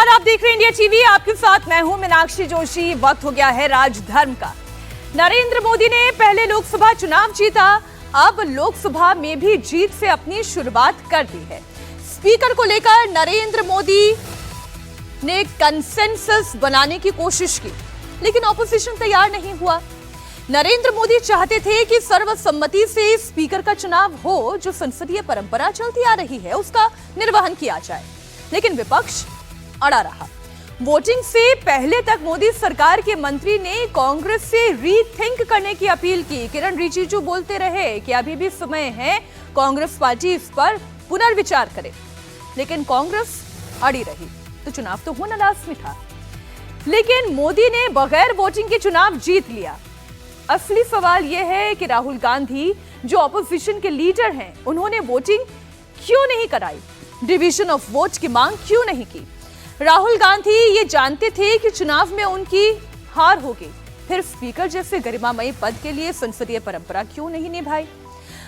नमस्कार, आप देख रहे हैं इंडिया टीवी। आपके साथ मैं हूं मीनाक्षी जोशी। वक्त हो गया है राजधर्म का। नरेंद्र मोदी ने पहले लोकसभा चुनाव जीता, अब लोकसभा में भी जीत से अपनी शुरुआत कर दी है। स्पीकर को लेकर नरेंद्र मोदी ने कंसेंसस बनाने की कोशिश की, लेकिन ऑपोजिशन तैयार नहीं हुआ। नरेंद्र मोदी चाहते थे कि सर्वसम्मति से स्पीकर का चुनाव हो, जो संसदीय परंपरा चलती आ रही है उसका निर्वहन किया जाए, लेकिन विपक्ष अड़ा रहा। वोटिंग से पहले तक मोदी सरकार के मंत्री ने कांग्रेस से रीथिंक करने की अपील की। किरण रिजिजू बोलते रहे कि अभी भी समय है, कांग्रेस पार्टी इस पर पुनर्विचार करे, लेकिन कांग्रेस अड़ी रही। तो चुनाव तो होना लाजमी था, लेकिन मोदी ने बगैर वोटिंग के चुनाव जीत लिया। असली सवाल यह है कि राहुल गांधी जो ऑपोजिशन के लीडर हैं, उन्होंने वोटिंग क्यों नहीं कराई, डिवीजन ऑफ वोट की मांग क्यों नहीं की। राहुल गांधी ये जानते थे कि चुनाव में उनकी हार होगी, फिर स्पीकर जैसे गरिमामयी पद के लिए संसदीय परंपरा क्यों नहीं निभाई।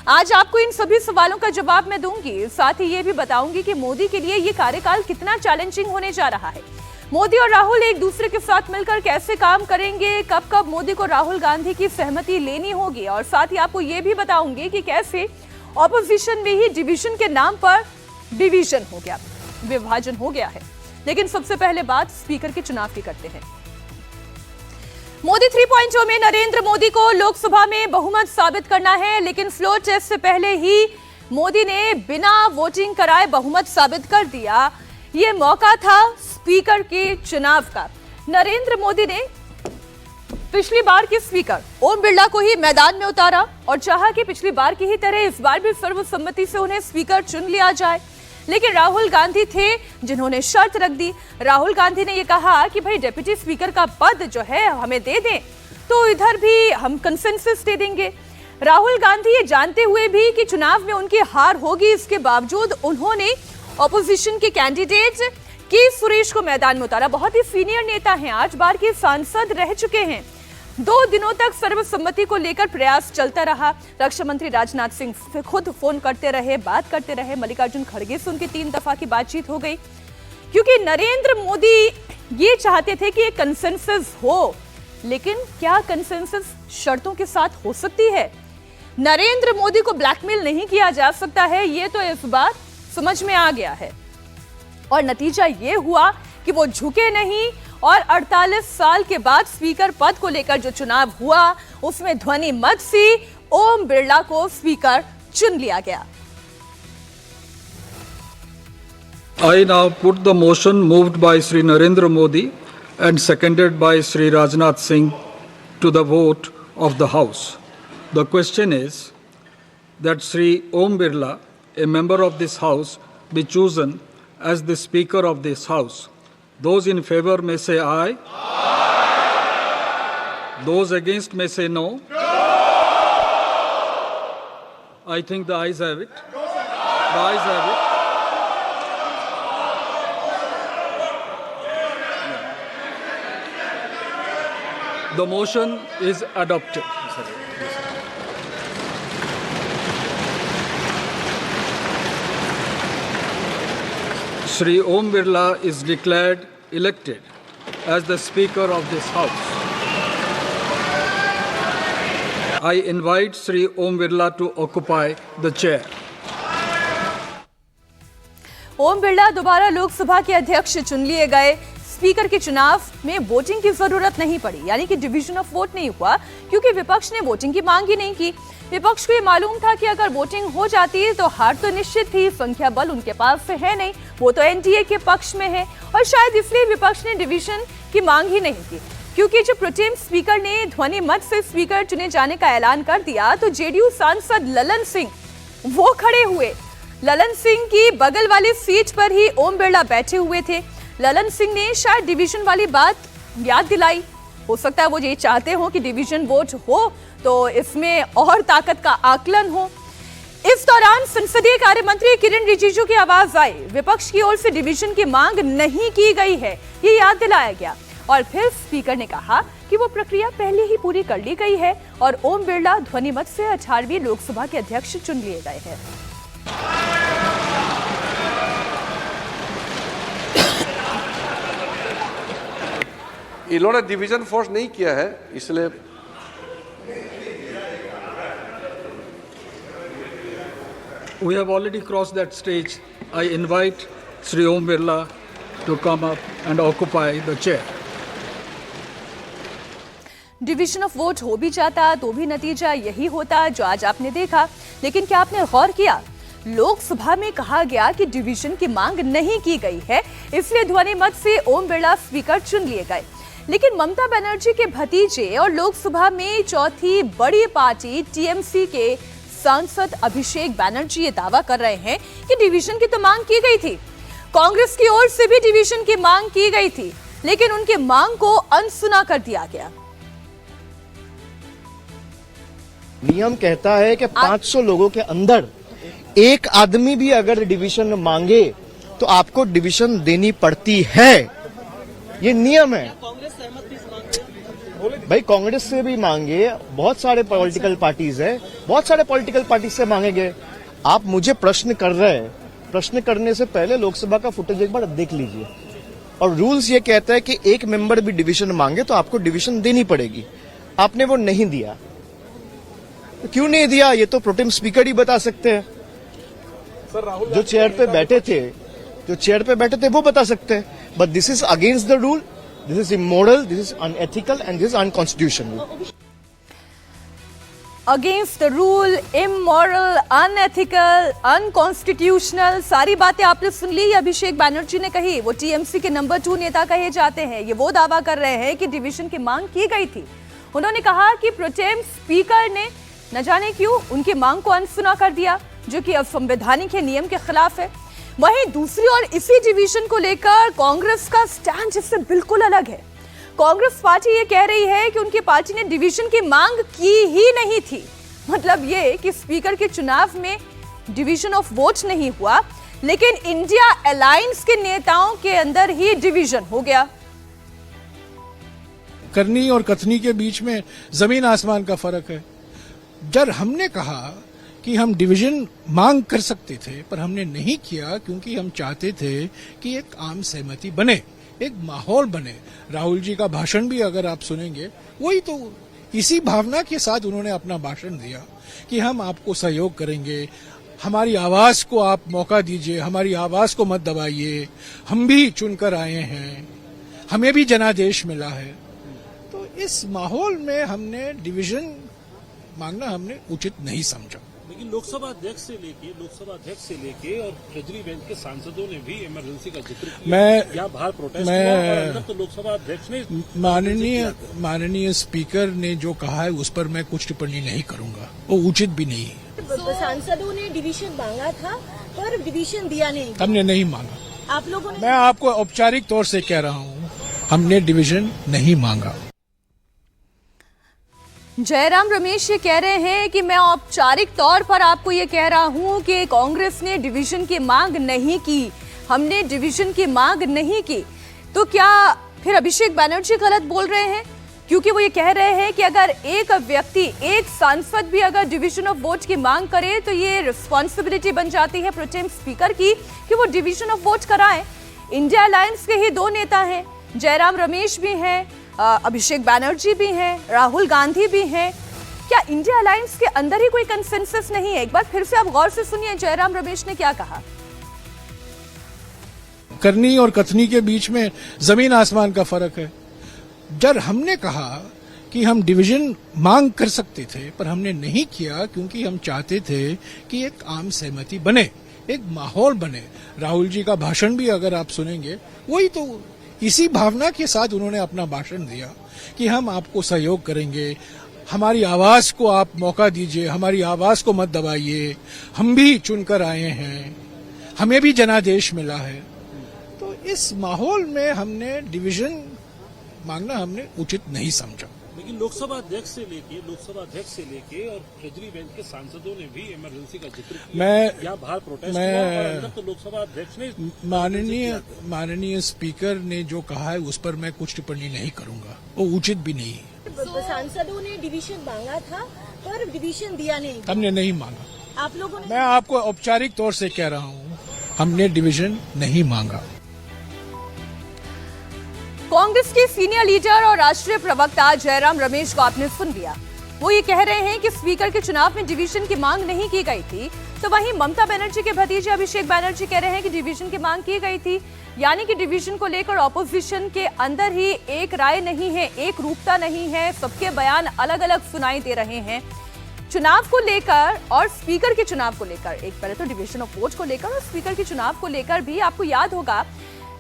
आज आपको इन सभी सवालों का जवाब मैं दूंगी। साथ ही ये भी बताऊंगी कि मोदी के लिए ये कार्यकाल कितना चैलेंजिंग होने जा रहा है। मोदी और राहुल एक दूसरे के साथ मिलकर कैसे काम करेंगे, कब कब मोदी को राहुल गांधी की सहमति लेनी होगी, और साथ ही आपको ये भी बताऊंगी कि कैसे ऑपोजिशन में ही डिवीजन के नाम पर डिवीजन हो गया, विभाजन हो गया है। लेकिन सबसे पहले बात स्पीकर के चुनाव की करते हैं। मोदी 3.0 में नरेंद्र मोदी को लोकसभा में बहुमत साबित करना है, लेकिन फ्लोर टेस्ट से पहले ही मोदी ने बिना वोटिंग कराए बहुमत साबित कर दिया। ये मौका था स्पीकर के चुनाव का। नरेंद्र मोदी ने पिछली बार के स्पीकर ओम बिरला को ही मैदान में उतारा और चाहा कि पिछली बार की ही तरह इस बार भी सर्वसम्मति से उन्हें स्पीकर चुन लिया जाए, लेकिन राहुल गांधी थे जिन्होंने शर्त रख दी। राहुल गांधी ने यह कहा कि भाई डिप्टी स्पीकर का पद जो है हमें दे दें, तो इधर भी हम कंसेंसस दे देंगे। राहुल गांधी ये जानते हुए भी कि चुनाव में उनकी हार होगी, इसके बावजूद उन्होंने ऑपोजिशन के कैंडिडेट के सुरेश को मैदान में उतारा। बहुत ही सीनियर नेता हैं, 8 बार के सांसद रह चुके हैं। 2 दिनों तक सर्वसम्मति को लेकर प्रयास चलता रहा। रक्षा मंत्री राजनाथ सिंह से खुद फोन करते रहे, बात करते रहे। मल्लिकार्जुन खड़गे से उनकी 3 दफा की बातचीत हो गई, क्योंकि नरेंद्र मोदी ये चाहते थे कि एक कंसेंसस हो, लेकिन क्या कंसेंसस शर्तों के साथ हो सकती है? नरेंद्र मोदी को ब्लैकमेल नहीं किया जा सकता है, ये तो इस बार समझ में आ गया है। और नतीजा ये हुआ कि वो झुके नहीं, और 48 साल के बाद स्पीकर पद को लेकर जो चुनाव हुआ, उसमें ध्वनि मत से ओम बिरला को स्पीकर चुन लिया गया। I now put the motion moved by Sri Narendra Modi and seconded by Sri Rajnath Singh to the vote of the House. The question is that Sri Om Birla, a member of this House, be chosen as the Speaker of this House. Those in favor may say aye. Aye. Those against may say no. No. I think the ayes have it. No. The ayes have it. The motion is adopted. Sri Om Birla is declared elected as the Speaker of this House. I invite Sri Om Birla to occupy the chair. Om Birla दोबारा लोकसभा के अध्यक्ष चुन लिए गए। Speaker के चुनाव में voting की जरूरत नहीं पड़ी, यानी कि डिवीजन ऑफ वोट नहीं हुआ, क्योंकि विपक्ष ने वोटिंग की मांग ही नहीं की। विपक्ष को ये मालूम था कि अगर वोटिंग हो जाती तो हार तो निश्चित थी, संख्या बल उनके पास से है नहीं, वो तो एनडीए के पक्ष में है, और शायद इसलिए विपक्ष ने डिवीजन की मांग ही नहीं की। क्योंकि जब प्रोटेम स्पीकर ने ध्वनि मत से स्पीकर चुने जाने का ऐलान कर दिया, तो जेडीयू सांसद ललन सिंह वो खड़े हुए। ललन सिंह की बगल वाली सीट पर ही ओम बिरला बैठे हुए थे। ललन सिंह ने शायद डिवीजन वाली बात याद दिलाई। हो सकता है वो ये चाहते हो कि डिवीजन वोट हो तो इसमें और ताकत का आकलन हो। इस दौरान संसदीय कार्य मंत्री किरण रिजिजू की आवाज आई। विपक्ष की ओर से डिवीजन की मांग नहीं की गई है, ये याद दिलाया गया, और फिर स्पीकर ने कहा कि वो प्रक्रिया पहले ही पूरी कर ली गई है और ओम बिरला ध्वनिमत से 18वीं लोकसभा के अध्यक्ष चुन लिए गए हैं। इन्होंने डिवीजन फोर्स नहीं किया है, इसलिए We have already crossed that stage. I invite Sri Om Birla to come up and occupy the chair. Division of vote हो भी जाता तो भी नतीजा यही होता जो आज आपने देखा। लेकिन क्या आपने गौर किया, लोकसभा में कहा गया कि डिवीजन की मांग नहीं की गई है, इसलिए ध्वनि मत से ओम बिरला स्पीकर चुन लिए गए। लेकिन ममता बनर्जी के भतीजे और लोकसभा में चौथी बड़ी पार्टी टीएमसी के सांसद अभिषेक बैनर्जी ये दावा कर रहे हैं कि डिवीजन की तो मांग की गई थी, कांग्रेस की ओर से भी डिवीजन की मांग की गई थी, लेकिन उनके मांग को अनसुना कर दिया गया। नियम कहता है कि 500 लोगों के अंदर एक आदमी भी अगर डिवीजन मांगे तो आपको डिवीजन देनी पड़ती है, ये नियम है। भाई कांग्रेस से भी मांगे, बहुत सारे पॉलिटिकल पार्टीज है, बहुत सारे पॉलिटिकल पार्टीज से मांगेंगे। आप मुझे प्रश्न कर रहे हैं, प्रश्न करने से पहले लोकसभा का फुटेज एक बार देख लीजिए। और रूल्स ये कहता है कि एक मेंबर भी डिवीजन मांगे तो आपको डिवीजन देनी पड़ेगी। आपने वो नहीं दिया, तो क्यों नहीं दिया ये तो प्रोटेम स्पीकर ही बता सकते हैं। जो चेयर पे बैठे थे वो बता सकते हैं। But this is against the rule, this is immoral, this is unethical and this is unconstitutional. Against the rule, immoral, unethical, unconstitutional, सारी बातें आपने सुन ली। अभिषेक बैनर्जी ने कही, वो टीएमसी के नंबर 2 नेता कहे जाते हैं। ये वो दावा कर रहे हैं कि डिवीजन की मांग की गई थी। उन्होंने कहा कि प्रोटेम स्पीकर ने न जाने क्यों उनकी मांग को अनसुना कर दिया, जो कि असंवैधानिक है, नियम के खिलाफ है। वहीं दूसरी ओर इसी डिवीजन को लेकर कांग्रेस का स्टैंड इससे बिल्कुल अलग है। कांग्रेस पार्टी ये कह रही है कि उनकी पार्टी ने डिवीजन की मांग की ही नहीं थी। मतलब ये कि स्पीकर के चुनाव में डिवीजन ऑफ वोट नहीं हुआ, लेकिन इंडिया अलायंस के नेताओं के अंदर ही डिवीजन हो गया। करनी और कथनी के बीच में जमीन आसमान का फर्क है। जब हमने कहा कि हम डिवीजन मांग कर सकते थे, पर हमने नहीं किया क्योंकि हम चाहते थे कि एक आम सहमति बने, एक माहौल बने। राहुल जी का भाषण भी अगर आप सुनेंगे, वही तो इसी भावना के साथ उन्होंने अपना भाषण दिया कि हम आपको सहयोग करेंगे, हमारी आवाज को आप मौका दीजिए, हमारी आवाज को मत दबाइए, हम भी चुनकर आए हैं, हमें भी जनादेश मिला है। तो इस माहौल में हमने डिवीजन मांगना हमने उचित नहीं समझा। लेकिन लोकसभा अध्यक्ष से लेके और केजरी बेंच के सांसदों ने भी इमरजेंसी का जिक्र किया। यहाँ बाहर प्रोटेस्ट हुआ और अंदर तो लोकसभा अध्यक्ष ने माननीय स्पीकर ने जो कहा है उस पर मैं कुछ टिप्पणी नहीं करूंगा, वो उचित भी नहीं है। सांसदों ने डिवीजन मांगा था पर डिवीजन दिया नहीं, हमने नहीं मांगा। आप लोगों ने, मैं आपको औपचारिक तौर से कह रहा हूँ, हमने डिवीजन नहीं मांगा। जयराम रमेश ये कह रहे हैं कि मैं औपचारिक तौर पर आपको ये कह रहा हूं कि कांग्रेस ने डिवीजन की मांग नहीं की, हमने डिवीजन की मांग नहीं की। तो क्या फिर अभिषेक बैनर्जी गलत बोल रहे हैं? क्योंकि वो ये कह रहे हैं कि अगर एक व्यक्ति, एक सांसद भी अगर डिवीजन ऑफ वोट की मांग करे तो ये रिस्पॉन्सिबिलिटी बन जाती है प्रोटेम स्पीकर की कि वो डिवीजन ऑफ वोट कराएं। इंडिया अलायंस के ही 2 नेता हैं, जयराम रमेश भी हैं, अभिषेक बैनर्जी भी हैं, राहुल गांधी भी हैं। क्या इंडिया अलायंस के अंदर ही कोई कंसेंसस नहीं है? एक बार फिर से आप गौर से सुनिए जयराम रमेश ने क्या कहा। करनी और कथनी के बीच में जमीन आसमान का फर्क है। जब हमने कहा कि हम डिवीजन मांग कर सकते थे, पर हमने नहीं किया क्योंकि हम चाहते थे कि एक आम सहमति बने, एक माहौल बने। राहुल जी का भाषण भी अगर आप सुनेंगे, वही तो इसी भावना के साथ उन्होंने अपना भाषण दिया कि हम आपको सहयोग करेंगे, हमारी आवाज को आप मौका दीजिए, हमारी आवाज को मत दबाइए, हम भी चुनकर आए हैं, हमें भी जनादेश मिला है। तो इस माहौल में हमने डिवीजन मांगना हमने उचित नहीं समझा। लेकिन लोकसभा अध्यक्ष से लेके और केजरी बेंच के सांसदों ने भी इमरजेंसी का जिक्र किया। यहाँ बाहर प्रोटेस्ट हुआ और अंदर तो लोकसभा अध्यक्ष ने माननीय स्पीकर ने जो कहा है उस पर मैं कुछ टिप्पणी नहीं करूंगा, वो उचित भी नहीं है। सांसदों ने डिवीजन मांगा था पर डिवीजन दिया नहीं, हमने नहीं मांगा। आप लोगों ने, मैं आपको औपचारिक तौर से कह रहा हूँ, हमने डिवीजन नहीं मांगा। कांग्रेस के सीनियर लीडर और राष्ट्रीय प्रवक्ता जयराम रमेश को आपने सुन लिया। वो ये कह रहे हैं कि स्पीकर के चुनाव में डिवीजन की मांग नहीं की गई थी, तो वहीं ममता बनर्जी के भतीजे अभिषेक बनर्जी कह रहे हैं कि डिवीजन की मांग की गई थी। यानी कि डिवीजन को लेकर ऑपोजिशन के अंदर ही एक राय नहीं है, एक रूपता नहीं है, सबके बयान अलग अलग सुनाई दे रहे हैं चुनाव को लेकर और स्पीकर के चुनाव को लेकर। एक पहले तो डिवीजन ऑफ वोट को लेकर और स्पीकर के चुनाव को लेकर भी आपको याद होगा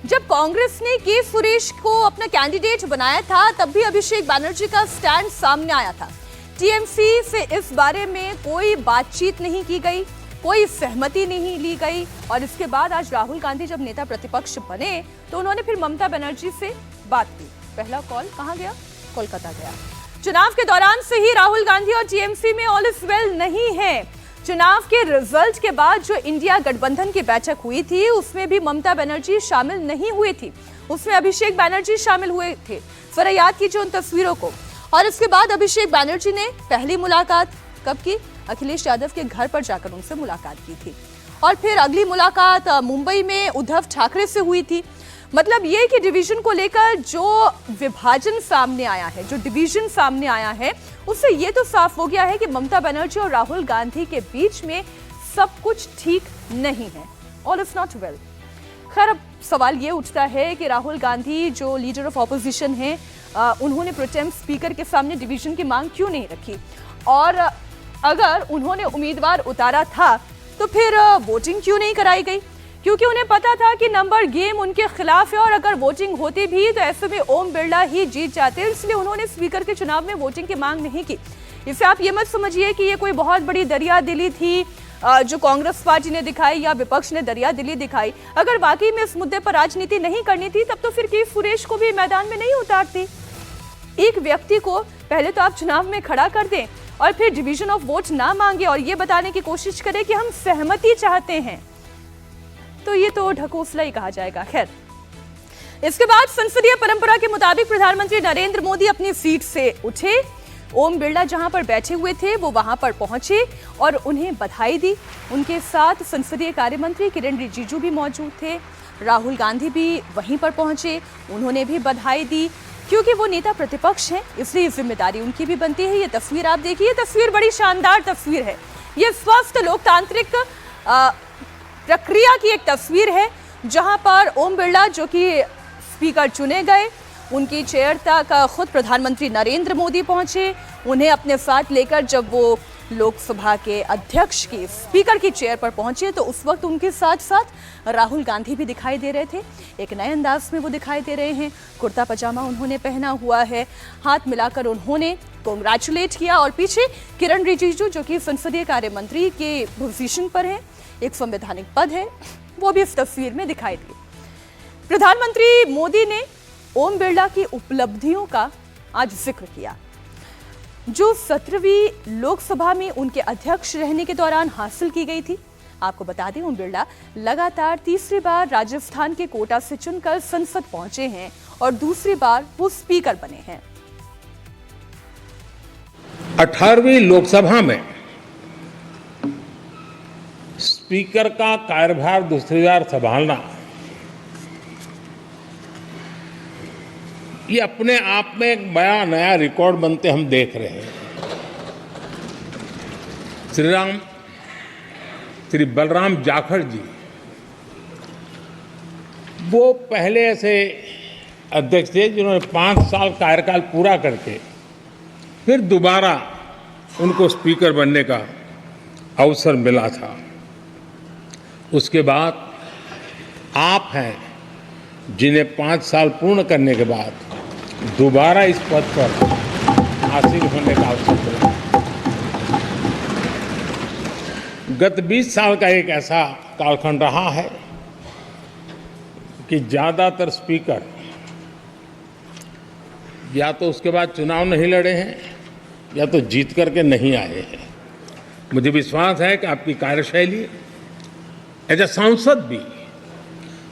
जब कांग्रेस ने के सुरेश को अपना कैंडिडेट बनाया था तब भी अभिषेक बनर्जी का स्टैंड सामने आया था। टीएमसी से इस बारे में कोई बातचीत नहीं की गई, कोई सहमति नहीं ली गई और इसके बाद आज राहुल गांधी जब नेता प्रतिपक्ष बने तो उन्होंने फिर ममता बनर्जी से बात की। पहला कॉल कहां गया? कोलकाता गया। चुनाव के दौरान से ही राहुल गांधी और टीएमसी में ऑल इज वेल नहीं है। चुनाव के रिजल्ट के बाद जो इंडिया गठबंधन की बैठक हुई थी उसमें भी ममता बनर्जी शामिल नहीं हुई थी, उसमें अभिषेक बनर्जी शामिल हुए थे। जरा याद कीजिए उन तस्वीरों को। और इसके बाद अभिषेक बनर्जी ने पहली मुलाकात कब की? अखिलेश यादव के घर पर जाकर उनसे मुलाकात की थी और फिर अगली मुलाकात मुंबई में उद्धव ठाकरे से हुई थी। मतलब ये कि डिवीजन को लेकर जो विभाजन सामने आया है, जो डिवीजन सामने आया है, उससे ये तो साफ हो गया है कि ममता बनर्जी और राहुल गांधी के बीच में सब कुछ ठीक नहीं है। All is not well. खैर अब सवाल ये उठता है कि राहुल गांधी जो लीडर ऑफ ऑपोजिशन हैं, उन्होंने प्रोटेम स्पीकर के सामने डिवीजन की मांग क्यों नहीं रखी? और अगर उन्होंने उम्मीदवार उतारा था तो फिर वोटिंग क्यों नहीं कराई गई? क्योंकि उन्हें पता था कि नंबर गेम उनके खिलाफ है और अगर वोटिंग होती भी तो ऐसे में ओम बिरला ही जीत जाते, इसलिए उन्होंने स्पीकर के चुनाव में वोटिंग की मांग नहीं की। इसे आप ये मत समझिए कि ये कोई बहुत बड़ी दरियादिली थी जो कांग्रेस पार्टी ने दिखाई या विपक्ष ने दरियादिली दिखाई। अगर वाकई में इस मुद्दे पर राजनीति नहीं करनी थी तब तो फिर के सुरेश को भी मैदान में नहीं उतारती। एक व्यक्ति को पहले तो आप चुनाव में खड़ा कर दें और फिर डिवीजन ऑफ वोट ना मांगे और ये बताने की कोशिश करें कि हम सहमति चाहते हैं, तो ये तो ढकोसला ही कहा जाएगा। खैर इसके बाद संसदीय परंपरा के मुताबिक प्रधानमंत्री नरेंद्र मोदी अपनी सीट से उठे। ओम बिरला जहां पर बैठे हुए थे वो वहां पर पहुंचे और उन्हें बधाई दी। उनके साथ संसदीय कार्य मंत्री किरण रिजिजू भी मौजूद थे। राहुल गांधी भी वहीं पर पहुंचे, उन्होंने भी बधाई दी। क्योंकि वो नेता प्रतिपक्ष हैं इसलिए जिम्मेदारी उनकी भी बनती है। ये तस्वीर आप देखिए, ये तस्वीर बड़ी शानदार तस्वीर है। ये स्वस्थ लोकतांत्रिक प्रक्रिया की एक तस्वीर है जहां पर ओम बिरला जो कि स्पीकर चुने गए, उनकी चेयर तक खुद प्रधानमंत्री नरेंद्र मोदी पहुंचे। उन्हें अपने साथ लेकर जब वो लोकसभा के अध्यक्ष की स्पीकर की चेयर पर पहुंचे तो उस वक्त उनके साथ साथ राहुल गांधी भी दिखाई दे रहे थे। एक नए अंदाज में वो दिखाई दे रहे हैं। कुर्ता पजामा उन्होंने पहना हुआ है, हाथ मिलाकर उन्होंने कांग्रेचुलेट किया और पीछे किरण रिजिजू जो कि संसदीय कार्य मंत्री के पोजीशन पर है, एक संवैधानिक पद है, वो भी इस तस्वीर में दिखाई दिए। प्रधानमंत्री मोदी ने ओम बिरला की उपलब्धियों का आज जिक्र किया जो 17वीं लोकसभा में उनके अध्यक्ष रहने के दौरान हासिल की गई थी। आपको बता दें ओम बिरला लगातार तीसरी बार राजस्थान के कोटा से चुनकर संसद पहुंचे हैं और दूसरी बार वो स्पीकर बने हैं। 18वीं लोकसभा में स्पीकर का कार्यभार दूसरी बार संभालना ये अपने आप में एक बड़ा नया रिकॉर्ड बनते हम देख रहे हैं। श्री बलराम जाखड़ जी वो पहले ऐसे अध्यक्ष थे जिन्होंने 5 साल कार्यकाल पूरा करके फिर दोबारा उनको स्पीकर बनने का अवसर मिला था। उसके बाद आप हैं जिन्हें 5 साल पूर्ण करने के बाद दोबारा इस पद पर हासिल होने का अवसर मिला। गत 20 साल का एक ऐसा कालखंड रहा है कि ज़्यादातर स्पीकर या तो उसके बाद चुनाव नहीं लड़े हैं या तो जीत करके नहीं आए हैं। मुझे विश्वास है कि आपकी कार्यशैली एज ए सांसद भी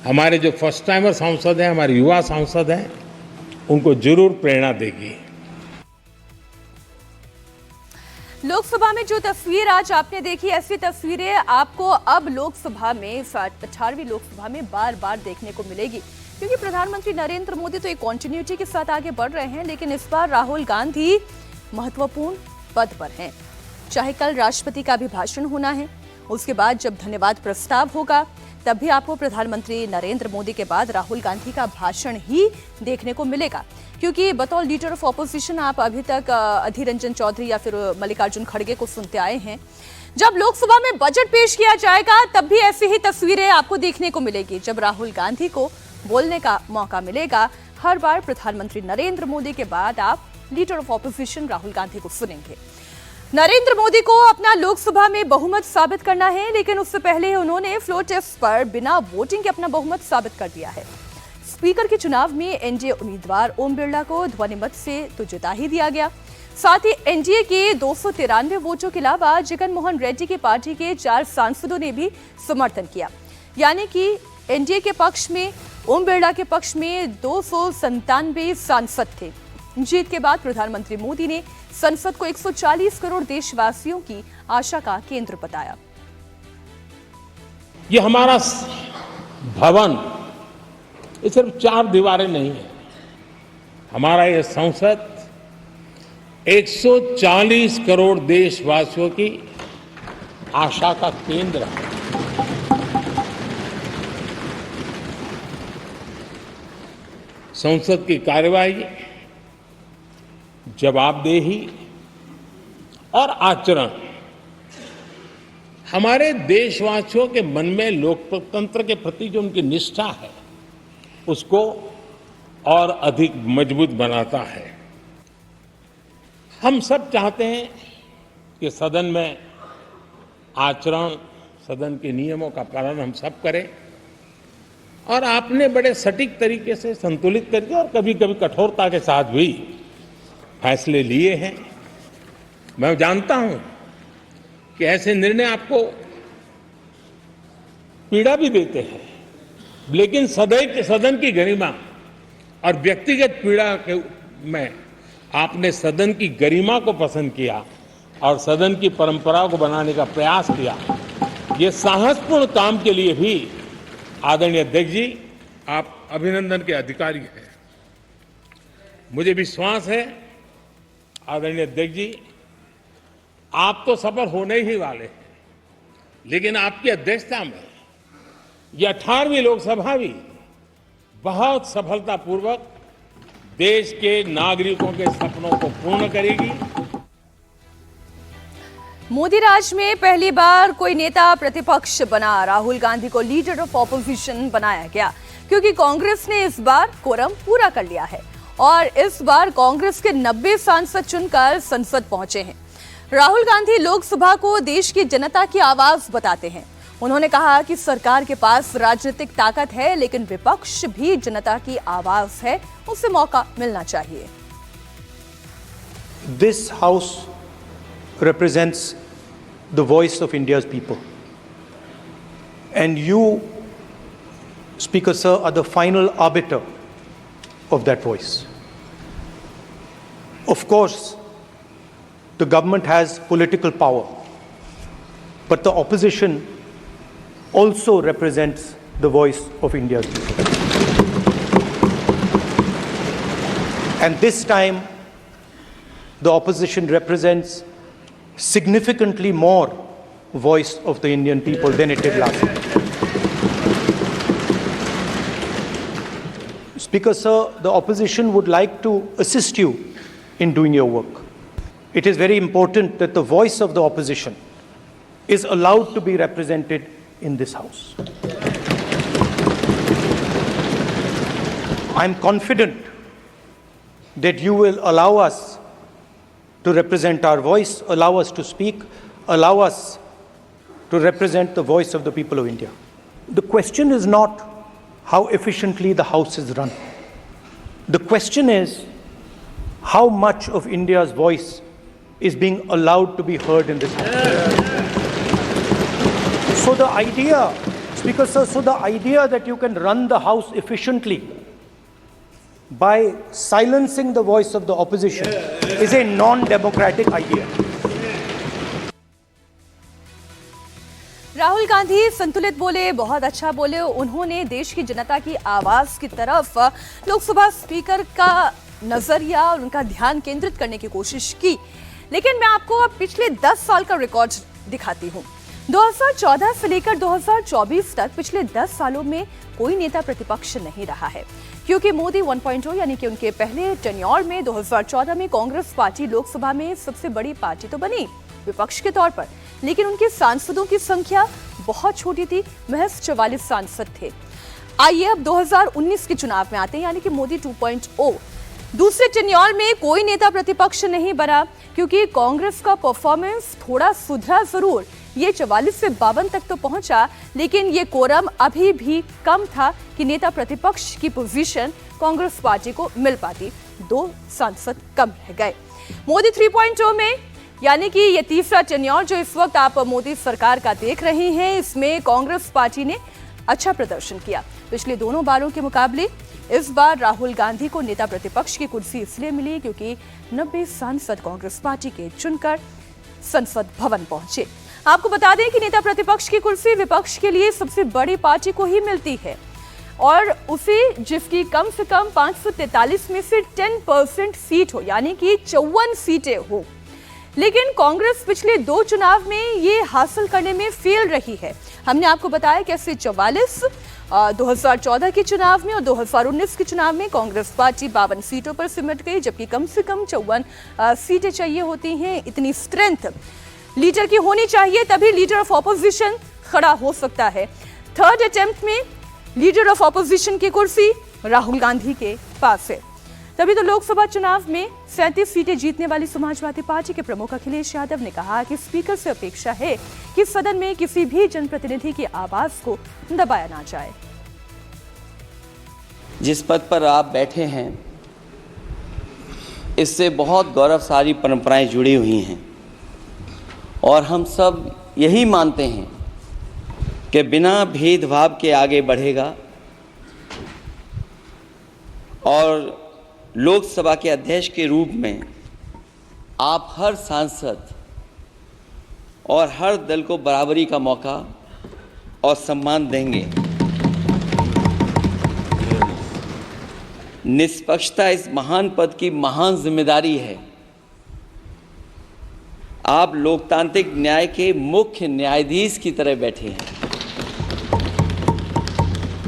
हमारे जो फर्स्ट टाइमर सांसद हैं, हमारे युवा सांसद हैं, उनको जरूर प्रेरणा देगी। लोकसभा में जो तस्वीर आज आपने देखी, ऐसी तस्वीरें आपको अब लोकसभा में 18वीं लोकसभा में बार बार देखने को मिलेगी। क्योंकि प्रधानमंत्री नरेंद्र मोदी तो एक कॉन्टिन्यूटी के साथ आगे बढ़ रहे हैं, लेकिन इस बार राहुल गांधी महत्वपूर्ण पद पर हैं। चाहे कल राष्ट्रपति का भी भाषण होना है, उसके बाद जब धन्यवाद प्रस्ताव होगा तब भी आपको प्रधानमंत्री नरेंद्र मोदी के बाद राहुल गांधी का भाषण ही देखने को मिलेगा, क्योंकि बतौर लीडर ऑफ ऑपोजिशन आप अभी तक अधीर रंजन चौधरी या फिर मल्लिकार्जुन खड़गे को सुनते आए हैं। जब लोकसभा में बजट पेश किया जाएगा तब भी ऐसी ही तस्वीरें आपको देखने को मिलेगी। जब राहुल गांधी को बोलने का मौका मिलेगा, हर बार प्रधानमंत्री नरेंद्र मोदी के बाद आप leader of opposition Rahul Gandhi को सुनेंगे। नरेंद्र मोदी को अपना लोकसभा में बहुमत साबित करना है, लेकिन उससे पहले उन्होंने फ्लोर टेस्ट पर बिना वोटिंग के अपना बहुमत साबित कर दिया है। स्पीकर के चुनाव में एनडीए उम्मीदवार ओम बिरला को ध्वनिमत से तो जिता ही दिया गया। साथ ही एनडीए के 293 वोटों के अलावा जगन मोहन रेड्डी की पार्टी के 4 सांसदों ने भी समर्थन किया, यानी कि एनडीए के पक्ष में ओम बिरला के पक्ष में 297 सांसद थे। जीत के बाद प्रधानमंत्री मोदी ने संसद को 140 करोड़ देशवासियों की आशा का केंद्र बताया। ये हमारा भवन ये सिर्फ 4 दीवारें नहीं है, हमारा ये संसद 140 करोड़ देशवासियों की आशा का केंद्र है। संसद की कार्यवाही, जवाबदेही और आचरण हमारे देशवासियों के मन में लोकतंत्र के प्रति जो उनकी निष्ठा है उसको और अधिक मजबूत बनाता है। हम सब चाहते हैं कि सदन में आचरण, सदन के नियमों का पालन हम सब करें, और आपने बड़े सटीक तरीके से संतुलित करके और कभी कभी कठोरता के साथ भी फैसले लिए हैं। मैं जानता हूं कि ऐसे निर्णय आपको पीड़ा भी देते हैं, लेकिन सदन की गरिमा और व्यक्तिगत पीड़ा के में आपने सदन की गरिमा को पसंद किया और सदन की परंपरा को बनाने का प्रयास किया। ये साहसपूर्ण काम के लिए भी आदरणीय अध्यक्ष जी, आप अभिनंदन के अधिकारी हैं। मुझे विश्वास है आदरणीय अध्यक्ष जी, आप तो सफल होने ही वाले हैं, लेकिन आपकी अध्यक्षता में यह 18वीं लोकसभा भी बहुत सफलतापूर्वक देश के नागरिकों के सपनों को पूर्ण करेगी। मोदी राज में पहली बार कोई नेता प्रतिपक्ष बना, राहुल गांधी को लीडर ऑफ ऑपोजिशन बनाया गया, क्योंकि कांग्रेस ने इस बार कोरम पूरा कर लिया है और इस बार कांग्रेस के 90 सांसद चुनकर संसद पहुंचे हैं। राहुल गांधी लोकसभा को देश की जनता की आवाज बताते हैं। उन्होंने कहा कि सरकार के पास राजनीतिक ताकत है, लेकिन विपक्ष भी जनता की आवाज है, उसे मौका मिलना चाहिए। This house represents the voice of India's people. And you, Speaker Sir, are the final arbiter of that voice. Of course, the government has political power, but the opposition also represents the voice of India's people. And this time, the opposition represents significantly more voice of the Indian people than it did last time. Speaker Sir, the opposition would like to assist you in doing your work. It is very important that the voice of the opposition is allowed to be represented in this house. I am confident that you will allow us to represent our voice, allow us to speak, allow us to represent the voice of the people of India. The question is not how efficiently the House is run. The question is how much of India's voice is being allowed to be heard in this House. So the idea, Speaker Sir, the idea that you can run the House efficiently by silencing the voice of the opposition is a non-democratic idea. Rahul Gandhi संतुलित बोले, बहुत अच्छा बोले। उन्होंने देश की जनता की आवाज की तरफ लोकसभा स्पीकर का नजरिया और उनका ध्यान केंद्रित करने की कोशिश की। लेकिन मैं आपको अब पिछले 10 साल का रिकॉर्ड दिखाती हूँ। 2014 से लेकर 2024 तक पिछले 10 सालों में कोई नेता प्रतिपक्ष नहीं रहा है, क्योंकि मोदी 1.0 यानी कि उनके पहले टेन्योर में 2014 में कांग्रेस पार्टी लोकसभा में सबसे बड़ी पार्टी तो बनी विपक्ष के तौर पर, लेकिन उनके सांसदों की संख्या बहुत छोटी थी, महज 44 सांसद थे। आइए अब 2019 के चुनाव में आते हैं, यानी कि मोदी 2.0। दूसरे टेन्योर में कोई नेता प्रतिपक्ष नहीं बना, क्योंकि कांग्रेस का परफॉर्मेंस थोड़ा सुधरा जरूर, ये 44 से 52 तक तो पहुंचा, लेकिन ये कोरम अभी भी कम था कि नेता प्रतिपक्ष की पोजीशन कांग्रेस पार्टी को मिल पाती। 2 सांसद कम रह गए। मोदी 3.0 में, यानी कि ये तीसरा टेन्योर जो इस वक्त आप मोदी सरकार का देख रहे हैं, इसमें कांग्रेस पार्टी ने अच्छा प्रदर्शन किया। पिछले दोनों बारों के मुकाबले इस बार राहुल गांधी को नेता प्रतिपक्ष की कुर्सी इसलिए मिली क्योंकि 90 सांसद कांग्रेस पार्टी के चुनकर संसद भवन पहुंचे। आपको बता दें कि नेता प्रतिपक्ष की कुर्सी विपक्ष के लिए सबसे बड़ी पार्टी को ही मिलती है, और उसे जिसकी कम से कम 543 में से 10% सीट हो, यानी कि 54 सीटें हो। लेकिन कांग्रेस पिछले 2 चुनाव में ये हासिल करने में फेल रही है। हमने आपको बताया कैसे 44 2014 के चुनाव में और 2019 के चुनाव में कांग्रेस पार्टी 52 सीटों पर सिमट गई, जबकि कम से कम 54 सीटें चाहिए होती हैं। इतनी स्ट्रेंथ लीडर की होनी चाहिए, तभी लीडर ऑफ ऑपोजिशन खड़ा हो सकता है। थर्ड अटेम्प्ट में लीडर ऑफ ऑपोजिशन की कुर्सी राहुल गांधी के पास है। तभी तो लोकसभा चुनाव में 37 सीटें जीतने वाली समाजवादी पार्टी के प्रमुख अखिलेश यादव ने कहा कि स्पीकर से अपेक्षा है कि सदन में किसी भी जनप्रतिनिधि की आवाज को दबाया ना जाए। जिस पद पर आप बैठे हैं, इससे बहुत गौरवशाली परंपराएं जुड़ी हुई हैं, और हम सब यही मानते हैं कि बिना भेदभाव के आगे बढ़ेगा, और लोकसभा के अध्यक्ष के रूप में आप हर सांसद और हर दल को बराबरी का मौका और सम्मान देंगे। निष्पक्षता इस महान पद की महान जिम्मेदारी है। आप लोकतांत्रिक न्याय के मुख्य न्यायाधीश की तरह बैठे हैं।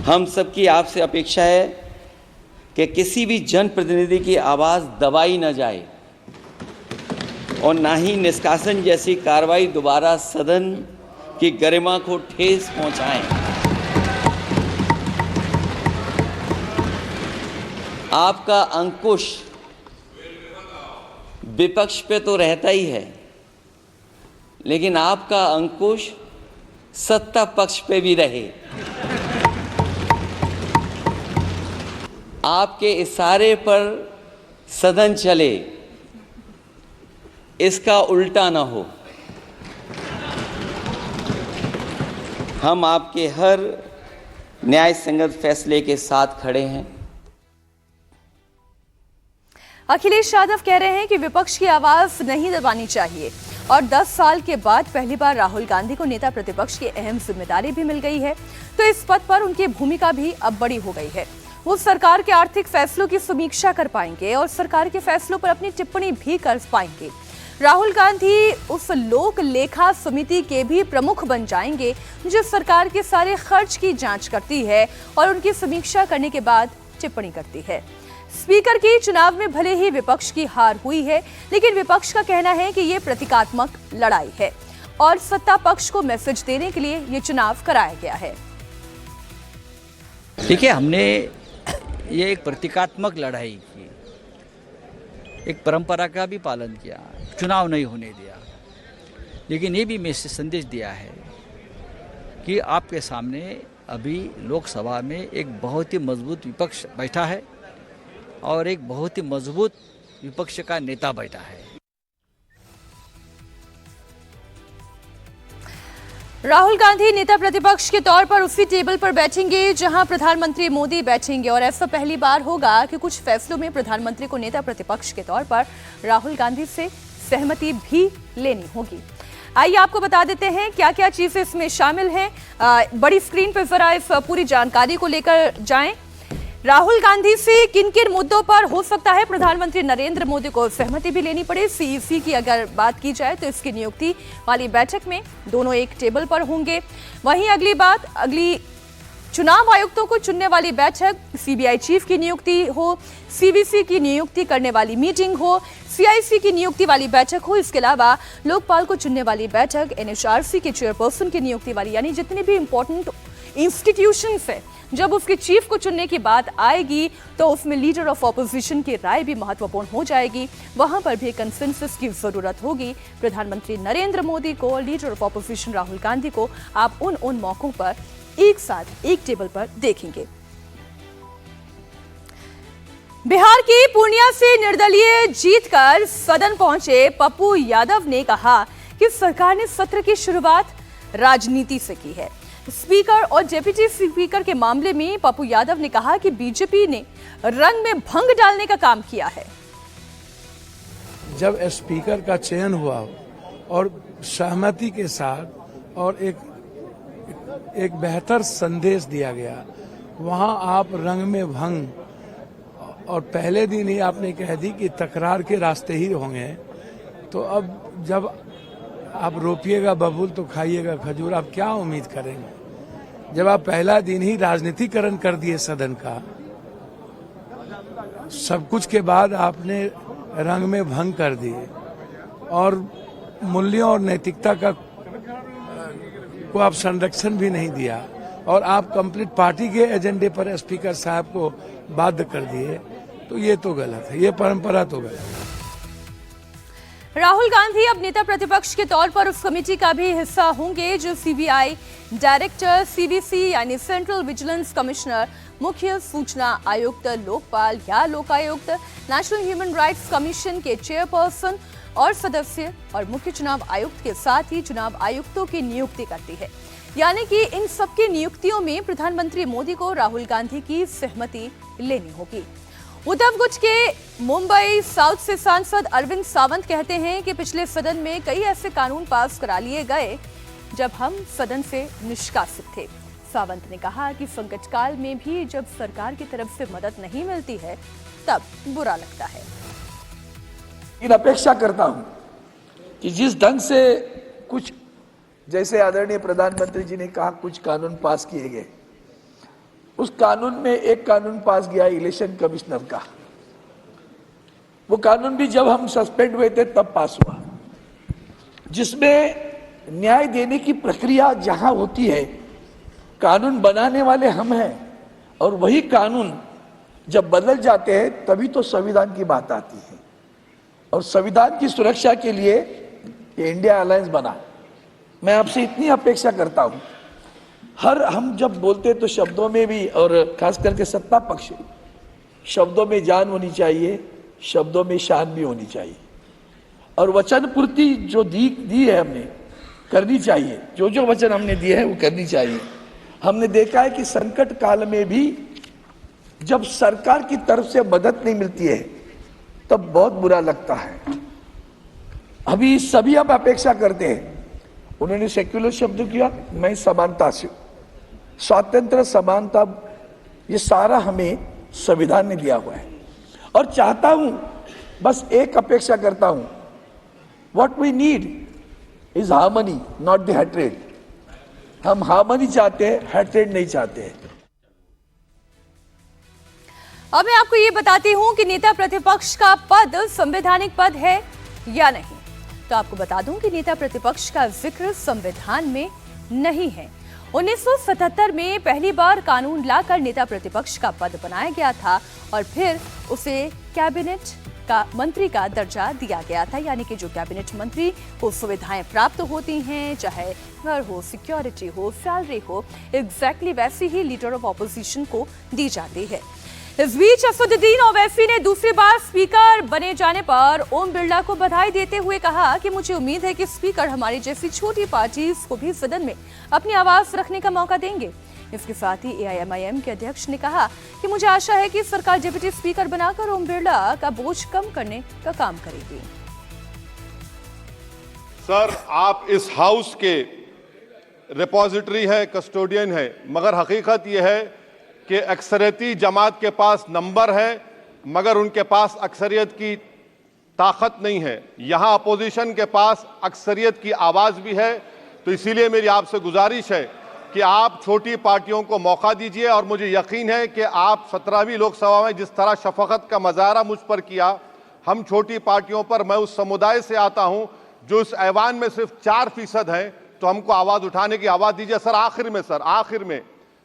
हम सबकी आपसे अपेक्षा है कि किसी भी जनप्रतिनिधि की आवाज़ दबाई न जाए, और ना ही निष्कासन जैसी कार्रवाई दोबारा सदन की गरिमा को ठेस पहुंचाएं। आपका अंकुश विपक्ष पे तो रहता ही है, लेकिन आपका अंकुश सत्ता पक्ष पे भी रहे। आपके इशारे पर सदन चले, इसका उल्टा ना हो। हम आपके हर न्याय संगत फैसले के साथ खड़े हैं। अखिलेश यादव कह रहे हैं कि विपक्ष की आवाज नहीं दबानी चाहिए, और 10 साल के बाद पहली बार राहुल गांधी को नेता प्रतिपक्ष की अहम जिम्मेदारी भी मिल गई है, तो इस पद पर उनकी भूमिका भी अब बड़ी हो गई है। वो सरकार के आर्थिक फैसलों की समीक्षा कर पाएंगे और सरकार के फैसलों पर अपनी टिप्पणी भी कर पाएंगे। राहुल गांधी उस लोक लेखा समिति के भी प्रमुख बन जाएंगे जो सरकार के सारे खर्च की जांच करती है और उनकी समीक्षा करने के बाद टिप्पणी करती है। स्पीकर की चुनाव में भले ही विपक्ष की हार हुई है, लेकिन विपक्ष का कहना है कि ये प्रतीकात्मक लड़ाई है और सत्ता पक्ष को मैसेज देने के लिए ये चुनाव कराया गया है। देखिए, हमने ये एक प्रतीकात्मक लड़ाई की, एक परंपरा का भी पालन किया, चुनाव नहीं होने दिया, लेकिन ये भी मैसेज संदेश दिया है कि आपके सामने अभी लोकसभा में एक बहुत ही मजबूत विपक्ष बैठा है और एक बहुत ही मजबूत विपक्ष का नेता बैठा है। राहुल गांधी नेता प्रतिपक्ष के तौर पर उसी टेबल पर बैठेंगे जहां प्रधानमंत्री मोदी बैठेंगे, और ऐसा पहली बार होगा कि कुछ फैसलों में प्रधानमंत्री को नेता प्रतिपक्ष के तौर पर राहुल गांधी से सहमति भी लेनी होगी। आइए आपको बता देते हैं क्या क्या चीजें इसमें शामिल हैं। बड़ी स्क्रीन पर जरा इस पूरी जानकारी को लेकर जाएं। राहुल गांधी से किन किन मुद्दों पर हो सकता है प्रधानमंत्री नरेंद्र मोदी को सहमति भी लेनी पड़े। सीईसी की अगर बात की जाए तो इसकी नियुक्ति वाली बैठक में दोनों एक टेबल पर होंगे। वहीं अगली चुनाव आयुक्तों को चुनने वाली बैठक, सीबीआई चीफ की नियुक्ति हो, सीवीसी की नियुक्ति करने वाली मीटिंग हो, सीआईसी की नियुक्ति वाली बैठक हो। इसके अलावा लोकपाल को चुनने वाली बैठक, एनएचआरसी के चेयरपर्सन की नियुक्ति वाली, यानी जितने भी इंपॉर्टेंट इंस्टीट्यूशंस है, जब उसके चीफ को चुनने की बात आएगी तो उसमें लीडर ऑफ ऑपोजिशन की राय भी महत्वपूर्ण हो जाएगी। वहां पर भी कंसेंसस की जरूरत होगी। प्रधानमंत्री नरेंद्र मोदी को, leader of opposition Rahul Gandhi को आप उन मौकों पर एक साथ एक टेबल पर देखेंगे। बिहार की पूर्णिया से निर्दलीय जीतकर सदन पहुंचे पप्पू यादव ने कहा कि सरकार ने सत्र की शुरुआत राजनीति से की है। स्पीकर और डिप्टी स्पीकर के मामले में पप्पू यादव ने कहा कि बीजेपी ने रंग में भंग डालने का काम किया है। जब स्पीकर का चयन हुआ और सहमति के साथ और एक बेहतर संदेश दिया गया, वहां आप रंग में भंग, और पहले दिन ही आपने कह दी कि तकरार के रास्ते ही होंगे। तो अब जब आप रोपिएगा बबूल तो खाइएगा खजूर, आप क्या उम्मीद करेंगे जब आप पहला दिन ही राजनीतिकरण कर दिए सदन का। सब कुछ के बाद आपने रंग में भंग कर दिए और मूल्यों और नैतिकता को आप संरक्षण भी नहीं दिया, और आप कंप्लीट पार्टी के एजेंडे पर स्पीकर साहब को बाध्य कर दिए। तो ये तो गलत है, ये परंपरा तो गलत है। राहुल गांधी अब नेता प्रतिपक्ष के तौर पर उस कमेटी का भी हिस्सा होंगे जो सीबीआई डायरेक्टर, सीवीसी यानी सेंट्रल विजिलेंस कमिश्नर, मुख्य सूचना आयुक्त, लोकपाल या Lokayukta, national human rights commission के चेयरपर्सन और सदस्य और मुख्य चुनाव आयुक्त के साथ ही चुनाव आयुक्तों की नियुक्ति करती है। यानी कि इन सबकी नियुक्तियों में प्रधानमंत्री मोदी को राहुल गांधी की सहमति लेनी होगी। उद्धव गुट के मुंबई साउथ से सांसद अरविंद सावंत कहते हैं कि पिछले सदन में कई ऐसे कानून पास करा लिए गए जब हम सदन से निष्कासित थे। सावंत ने कहा कि संकट काल में भी जब सरकार की तरफ से मदद नहीं मिलती है तब बुरा लगता है। इन अपेक्षा करता हूं कि जिस ढंग से कुछ, जैसे आदरणीय प्रधानमंत्री जी ने कहा, कुछ कानून पास किए गए, उस कानून में एक कानून पास गया इलेक्शन कमिश्नर का। वो कानून भी जब हम सस्पेंड हुए थे तब पास हुआ, जिसमें न्याय देने की प्रक्रिया जहां होती है, कानून बनाने वाले हम हैं, और वही कानून जब बदल जाते हैं तभी तो संविधान की बात आती है। और संविधान की सुरक्षा के लिए ये इंडिया अलायंस बना। मैं आपसे इतनी अपेक्षा करता हूं, हम जब बोलते तो शब्दों में भी, और खास करके सत्ता पक्ष, शब्दों में जान होनी चाहिए, शब्दों में शान भी होनी चाहिए, और वचन पूर्ति जो दी है हमने करनी चाहिए। जो वचन हमने दिए हैं वो करनी चाहिए। हमने देखा है कि संकट काल में भी जब सरकार की तरफ से मदद नहीं मिलती है तब बहुत बुरा लगता है। अभी सभी हम अपेक्षा करते हैं। उन्होंने सेक्युलर शब्द किया, मैं समानता से, स्वातंत्र, समानता, ये सारा हमें संविधान ने दिया हुआ है। और चाहता हूं, बस एक अपेक्षा करता हूं, what we need is harmony, not the hatred. हम हार्मनी चाहते हैं, हेट्रेड नहीं चाहते हैं। अब मैं आपको ये बताती हूं कि नेता प्रतिपक्ष का पद संवैधानिक पद है या नहीं। तो आपको बता दूं कि नेता प्रतिपक्ष का जिक्र संविधान में नहीं है। 1977 में पहली बार कानून लाकर नेता प्रतिपक्ष का पद बनाया गया था और फिर उसे कैबिनेट का मंत्री का दर्जा दिया गया था। यानी कि जो कैबिनेट मंत्री को सुविधाएं प्राप्त होती हैं, चाहे घर हो, सिक्योरिटी हो, सैलरी हो, एग्जैक्टली वैसी ही लीडर ऑफ ऑपोजिशन को दी जाती है। इस बीच असदुद्दीन ओवैसी ने दूसरी बार स्पीकर बने जाने पर ओम बिरला को बधाई देते हुए कहा कि मुझे उम्मीद है कि स्पीकर हमारी जैसी छोटी पार्टी को भी सदन में अपनी आवाज रखने का मौका देंगे। इसके साथ ही एआईएमआईएम के अध्यक्ष ने कहा कि मुझे आशा है कि सरकार डिप्टी स्पीकर बनाकर ओम बिरला का बोझ कम करने का काम करेगी। सर, आप इस हाउस के रिपोजिटरी है, कस्टोडियन है, मगर हकीकत यह है कि अक्सरियती जमात के पास नंबर है मगर उनके पास अक्सरियत की ताकत नहीं है। यहां अपोजिशन के पास अक्सरियत की आवाज भी है, तो इसीलिए मेरी आपसे गुजारिश है कि आप छोटी पार्टियों को मौका दीजिए। और मुझे यकीन है कि आप 17वीं लोकसभा में जिस तरह शफकत का मुजाहरा मुझ पर किया, हम छोटी पार्टियों पर, मैं उस समुदाय से आता हूं जो इस ऐवान में सिर्फ 4% है, तो हमको आवाज उठाने की आवाज दीजिए। सर, आखिर में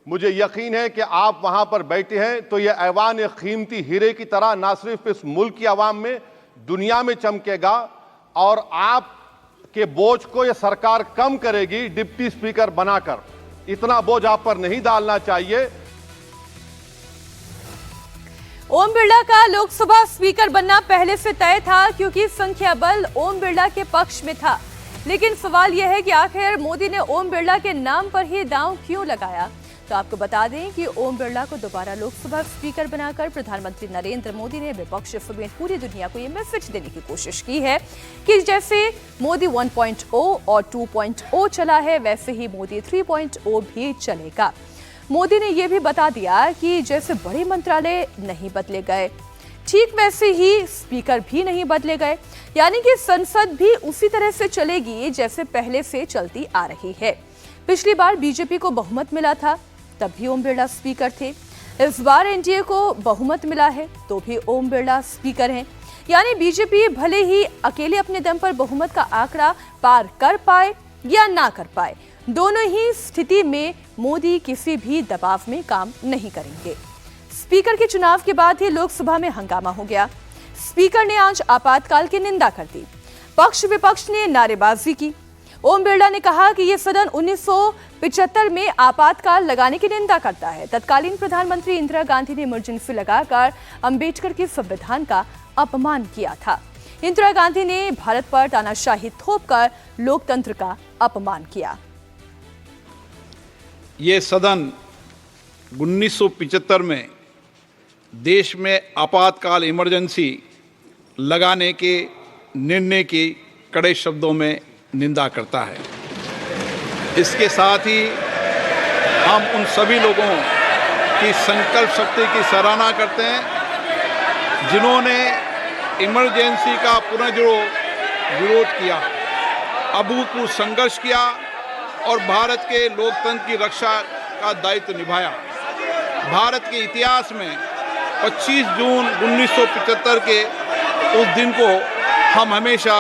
मुझे यकीन है कि आप वहां पर बैठे हैं तो यह ऐवान एक कीमती हीरे की तरह ना सिर्फ इस मुल्क की आवाम में, दुनिया में चमकेगा और आप के बोझ को यह सरकार कम करेगी डिप्टी स्पीकर बनाकर। इतना बोझ आप पर नहीं डालना चाहिए। ओम बिरला का लोकसभा स्पीकर बनना पहले से तय था क्योंकि संख्या बल ओम बिरला के पक्ष में था। लेकिन सवाल यह है कि आखिर मोदी ने ओम बिरला के नाम पर ही दांव क्यों लगाया। तो आपको बता दें कि ओम बिरला को दोबारा लोकसभा स्पीकर बनाकर प्रधानमंत्री नरेंद्र मोदी ने विपक्ष समेत पूरी दुनिया को यह मैसेज देने की कोशिश की है कि जैसे मोदी 1.0 और 2.0 चला है, वैसे ही मोदी 3.0 भी चलेगा। मोदी ने यह भी बता दिया कि जैसे बड़े मंत्रालय नहीं बदले गए, ठीक वैसे ही स्पीकर भी नहीं बदले गए, यानी कि संसद भी उसी तरह से चलेगी जैसे पहले से चलती आ रही है। पिछली बार बीजेपी को बहुमत मिला था, तब भी ओम बिरला स्पीकर थे। इस बार एनडीए को बहुमत मिला है तो भी ओम बिरला स्पीकर हैं। यानी बीजेपी भले ही अकेले अपने दम पर बहुमत का आंकड़ा पार कर पाए या ना कर पाए, दोनों ही स्थिति में मोदी किसी भी दबाव में काम नहीं करेंगे। स्पीकर के चुनाव के बाद ही लोकसभा में हंगामा हो गया। स्पीकर ने आज आपातकाल की निंदा कर दी। पक्ष विपक्ष ने नारेबाजी की। ओम बिरला ने कहा कि यह सदन 1975 में आपातकाल लगाने की निंदा करता है। तत्कालीन प्रधानमंत्री इंदिरा गांधी ने इमरजेंसी लगाकर अंबेडकर के संविधान का अपमान किया था। इंदिरा गांधी ने भारत पर तानाशाही थोपकर लोकतंत्र का अपमान किया। ये सदन 1975 में देश में आपातकाल इमरजेंसी लगाने के निर्णय की कड़े शब्दों में निंदा करता है। इसके साथ ही हम उन सभी लोगों की संकल्प शक्ति की सराहना करते हैं जिन्होंने इमरजेंसी का पुनर्जोर विरोध किया, अभूतपूर्व संघर्ष किया और भारत के लोकतंत्र की रक्षा का दायित्व निभाया। भारत के इतिहास में 25 जून 1975 के उस दिन को हम हमेशा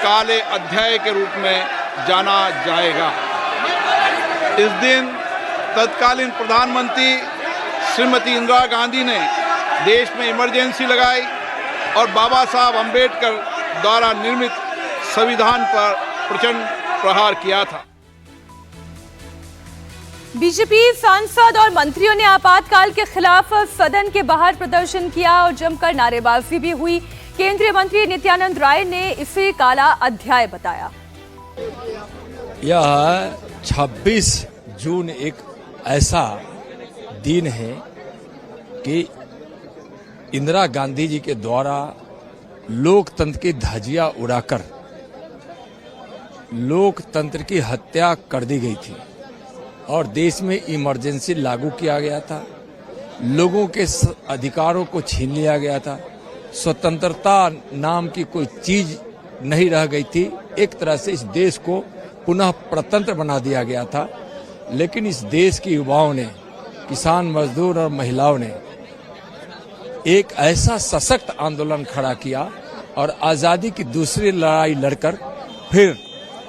काले अध्याय के रूप में जाना जाएगा। इस दिन तत्कालीन प्रधानमंत्री श्रीमती इंदिरा गांधी ने देश में इमरजेंसी लगाई और बाबा साहब अंबेडकर द्वारा निर्मित संविधान पर प्रचंड प्रहार किया था। बीजेपी सांसद और मंत्रियों ने आपातकाल के खिलाफ सदन के बाहर प्रदर्शन किया और जमकर नारेबाजी भी हुई। केंद्रीय मंत्री नित्यानंद राय ने इसे काला अध्याय बताया। यह 26 जून एक ऐसा दिन है कि इंदिरा गांधी जी के द्वारा लोकतंत्र की धज्जियां उड़ाकर लोकतंत्र की हत्या कर दी गई थी और देश में इमरजेंसी लागू किया गया था। लोगों के अधिकारों को छीन लिया गया था। स्वतंत्रता नाम की कोई चीज नहीं रह गई थी। एक तरह से इस देश को पुनः प्रतंत्र बना दिया गया था। लेकिन इस देश के युवाओं ने, किसान मजदूर और महिलाओं ने एक ऐसा सशक्त आंदोलन खड़ा किया और आजादी की दूसरी लड़ाई लड़कर फिर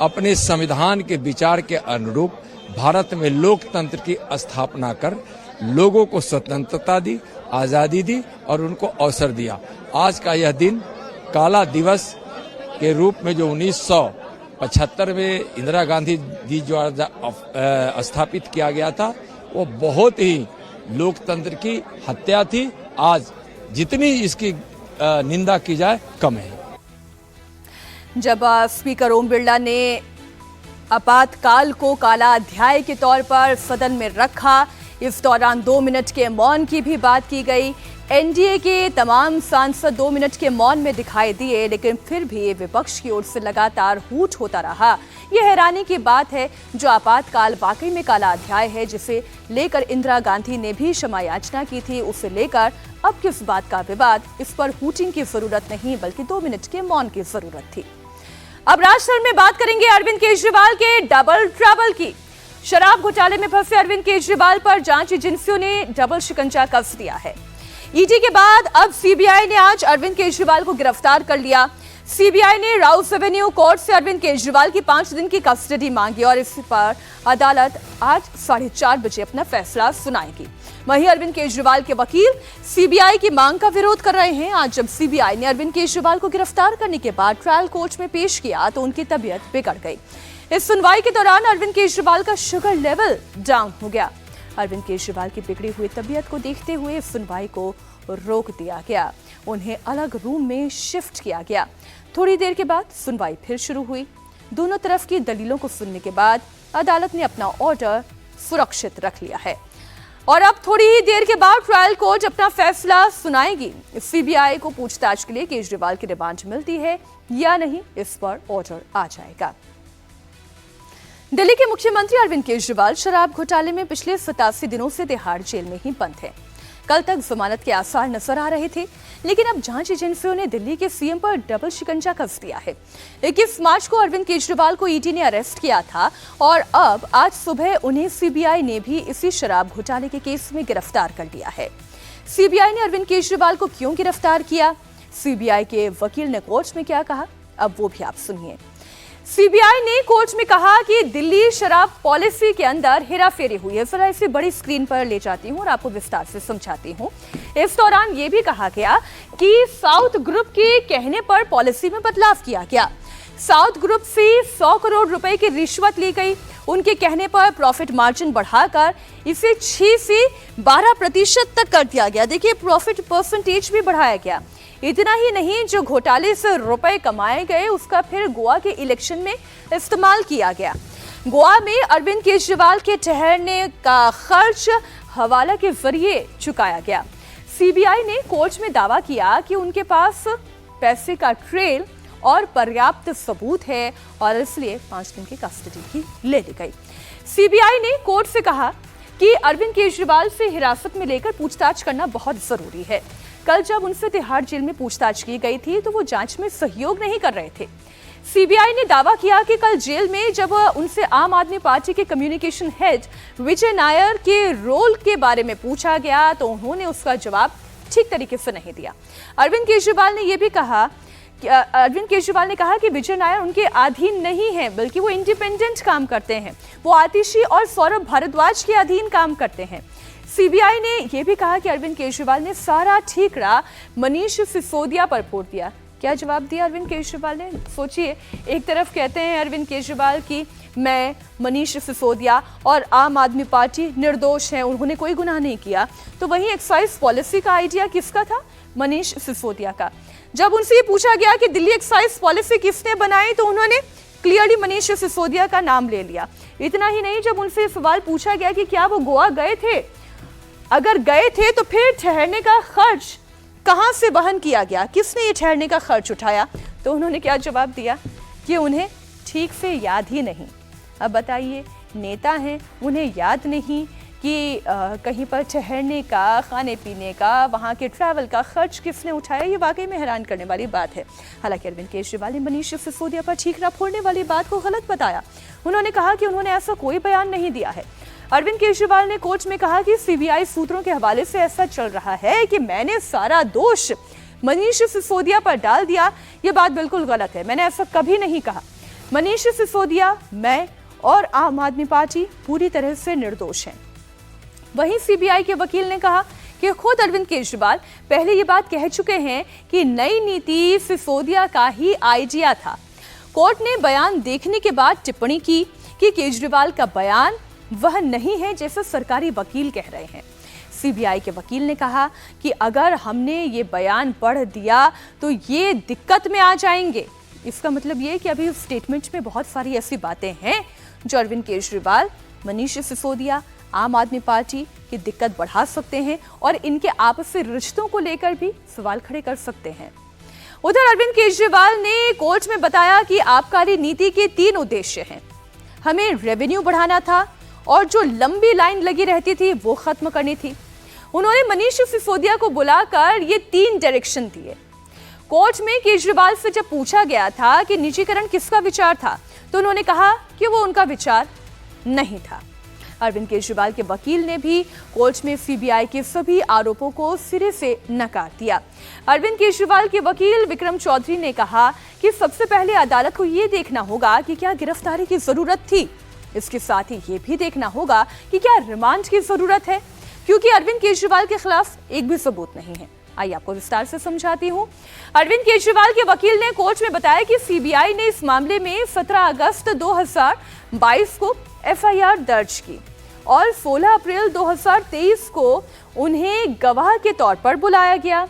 अपने संविधान के विचार के अनुरूप भारत में लोकतंत्र की स्थापना कर लोगों को स्वतंत्रता दी, आजादी दी और उनको अवसर दिया। आज का यह दिन काला दिवस के रूप में जो 1975 में इंदिरा गांधी जी द्वारा स्थापित किया गया था, वो बहुत ही लोकतंत्र की हत्या थी। आज जितनी इसकी निंदा की जाए कम है। जब स्पीकर ओम बिरला ने आपातकाल को काला अध्याय के तौर पर सदन में रखा, इस दौरान 2 मिनट के मौन की भी बात की गई। एनडीए के तमाम सांसद 2 मिनट के मौन में दिखाई दिए, लेकिन फिर भी विपक्ष की ओर से लगातार हूट होता रहा। यह हैरानी की बात है, जो आपातकाल वाकई में काला अध्याय है, जिसे लेकर इंदिरा गांधी ने भी क्षमा याचना की थी। उसे लेकर अब किस बात का विवाद? इस पर हूटिंग की जरूरत नहीं, बल्कि 2 मिनट के मौन की जरूरत थी। अब राजस्थान में बात करेंगे अरविंद केजरीवाल के डबल ट्रबल की। शराब घोटाले में फंसे अरविंद केजरीवाल पर जांच एजेंसियों ने डबल शिकंजा कस दिया है। ईडी के बाद अब सीबीआई ने आज अरविंद केजरीवाल को गिरफ्तार कर लिया। सीबीआई ने राउस एवेन्यू कोर्ट से अरविंद केजरीवाल की 5 दिन की कस्टडी मांगी और इस पर अदालत आज 4:30 बजे अपना फैसला सुनाएगी। वहीं अरविंद केजरीवाल के वकील सीबीआई की मांग का विरोध कर रहे हैं। आज जब सीबीआई ने अरविंद केजरीवाल को गिरफ्तार करने के बाद ट्रायल कोर्ट में पेश किया तो उनकी तबीयत बिगड़ गई। इस सुनवाई के दौरान अरविंद केजरीवाल का शुगर लेवल डाउन हो गया। अरविंद केजरीवाल की बिगड़ी हुई तबीयत को देखते हुए इस सुनवाई को रोक दिया गया। उन्हें अलग रूम में शिफ्ट किया गया। थोड़ी देर के बाद सुनवाई फिर शुरू हुई। दोनों तरफ की दलीलों को सुनने के बाद अदालत ने अपना ऑर्डर सुरक्षित रख लिया है और अब थोड़ी ही देर के बाद ट्रायल कोर्ट अपना फैसला सुनाएगी। सीबीआई को पूछताछ के लिए केजरीवाल की रिमांड मिलती है या नहीं, इस पर ऑर्डर आ जाएगा। दिल्ली के मुख्यमंत्री अरविंद केजरीवाल शराब घोटाले में पिछले 87 दिनों से तिहाड़ जेल में ही बंद है। कल तक जमानत के आसार नजर आ रहे थे, लेकिन अब जांच एजेंसियों ने दिल्ली के सीएम पर डबल शिकंजा कस दिया है। 21 मार्च को अरविंद केजरीवाल को ईडी ने अरेस्ट किया था और अब आज सुबह उन्हें सीबीआई ने भी इसी शराब घोटाले के केस में गिरफ्तार कर लिया है। सीबीआई ने अरविंद केजरीवाल को क्यों गिरफ्तार किया? सीबीआई के वकील ने कोर्ट में क्या कहा, अब वो भी आप सुनिए। सीबीआई ने कोर्ट में कहा कि दिल्ली शराब पॉलिसी के अंदर हेराफेरी हुई है। जरा इसे बड़ी स्क्रीन पर ले जाती हूं और आपको विस्तार से समझाती हूं। इस दौरान यह भी कहा गया कि साउथ ग्रुप के कहने पर पॉलिसी में बदलाव किया गया। साउथ ग्रुप से 100 करोड़ रुपए की रिश्वत ली गई। उनके कहने पर प्रॉफिट मार्जिन बढ़ाकर इसे 6 से 12% तक कर दिया गया। देखिए, प्रॉफिट परसेंटेज भी बढ़ाया गया। इतना ही नहीं, जो घोटाले से रुपए कमाए गए उसका फिर गोवा के इलेक्शन में इस्तेमाल किया गया। गोवा में अरविंद केजरीवाल के ठहरने का खर्च हवाला के जरिए चुकाया गया। सीबीआई ने कोर्ट में दावा किया कि उनके पास पैसे का ट्रेल और पर्याप्त सबूत है और इसलिए 5 दिन की कस्टडी भी ले ली गई। सीबीआई ने कोर्ट से कहा कि अरविंद केजरीवाल से हिरासत में लेकर पूछताछ करना बहुत जरूरी है। कल जब उनसे तिहाड़ जेल में पूछताछ की गई थी तो वो जांच में सहयोग नहीं कर रहे थे। सीबीआई ने दावा किया कि कल जेल में जब उनसे आम आदमी पार्टी के कम्युनिकेशन हेड विजय नायर के रोल के बारे में पूछा गया तो उन्होंने उसका जवाब ठीक तरीके से नहीं दिया। अरविंद केजरीवाल ने कहा कि विजय नायर उनके अधीन नहीं है, बल्कि वो इंडिपेंडेंट काम करते हैं। वो आतिशी और सौरभ भारद्वाज के अधीन काम करते हैं। सीबीआई ने यह भी कहा कि अरविंद केजरीवाल ने सारा ठीकरा मनीष सिसोदिया पर फोड़ दिया। क्या जवाब दिया अरविंद केजरीवाल ने? सोचिए, एक तरफ कहते हैं अरविंद केजरीवाल की मैं, मनीष सिसोदिया और आम आदमी पार्टी निर्दोष हैं, उन्होंने कोई गुनाह नहीं किया, तो वहीं एक्साइज पॉलिसी का आइडिया किसका था? मनीष सिसोदिया का। जब उनसे ये पूछा गया कि दिल्ली एक्साइज पॉलिसी किसने बनाई तो उन्होंने क्लियरली मनीष सिसोदिया का नाम ले लिया। इतना ही नहीं, जब उनसे सवाल पूछा गया कि क्या वो गोवा गए थे, अगर गए थे तो फिर ठहरने का खर्च कहां से वहन किया गया, किसने ये ठहरने का खर्च उठाया, तो उन्होंने क्या जवाब दिया कि उन्हें ठीक से याद ही नहीं। अब बताइए, नेता हैं, उन्हें याद नहीं कि कहीं पर ठहरने का, खाने पीने का, वहाँ के ट्रैवल का खर्च किसने उठाया? ये वाकई में हैरान करने वाली बात है। हालांकि अरविंद केजरीवाल ने मनीष सिसोदिया पर ठीकरा फोड़ने वाली बात को गलत बताया। उन्होंने कहा कि उन्होंने ऐसा कोई बयान नहीं दिया है। अरविंद केजरीवाल ने कोर्ट में कहा कि सीबीआई सूत्रों के हवाले से ऐसा चल रहा है कि मैंने सारा दोष मनीष सिसोदिया पर डाल दिया। ये बात बिल्कुल गलत है, मैंने ऐसा कभी नहीं कहा। मनीष सिसोदिया, मैं और आम आदमी पार्टी पूरी तरह से निर्दोष हैं। वहीं सीबीआई के वकील ने कहा कि खुद अरविंद केजरीवाल पहले ये बात कह चुके हैं कि नई नीति सिसोदिया का ही आइडिया था। कोर्ट ने बयान देखने के बाद टिप्पणी की कि केजरीवाल का बयान वह नहीं है जैसा सरकारी वकील कह रहे हैं। सीबीआई के वकील ने कहा कि अगर हमने ये बयान पढ़ दिया तो ये दिक्कत में आ जाएंगे। इसका मतलब ये कि अभी उस स्टेटमेंट में बहुत सारी ऐसी बातें हैं जो अरविंद केजरीवाल, मनीष सिसोदिया, आम आदमी पार्टी की दिक्कत बढ़ा सकते हैं और इनके आपसी रिश्तों को लेकर भी सवाल खड़े कर सकते हैं। उधर अरविंद केजरीवाल ने कोर्ट में बताया कि आबकारी नीति के 3 उद्देश्य हैं। हमें रेवेन्यू बढ़ाना था और जो लंबी लाइन लगी रहती थी वो खत्म करनी थी। उन्होंने मनीष सिसोदिया को बुलाकर ये 3 डायरेक्शन दिए। कोर्ट में केजरीवाल से जब पूछा गया था कि निजीकरण किसका विचार था, तो उन्होंने कहा कि वो उनका विचार नहीं था। अरविंद केजरीवाल के वकील ने भी कोर्ट में सीबीआई के सभी आरोपों को सिरे से नकार दिया। अरविंद केजरीवाल के वकील विक्रम चौधरी ने कहा कि सबसे पहले अदालत को ये देखना होगा कि क्या गिरफ्तारी की जरूरत थी। इसके साथ ही ये भी देखना होगा कि क्या रिमांड की जरूरत है, क्योंकि अरविंद केजरीवाल के खिलाफ एक भी सबूत नहीं है। आइए आपको विस्तार से समझाती हूं। अरविंद केजरीवाल के वकील ने कोर्ट में बताया कि सीबीआई ने इस मामले में 17 अगस्त 2022 को एफआईआर दर्ज की और 16 अप्रैल 2023 को उन्हें गवाह के तौर पर बुलाया गया।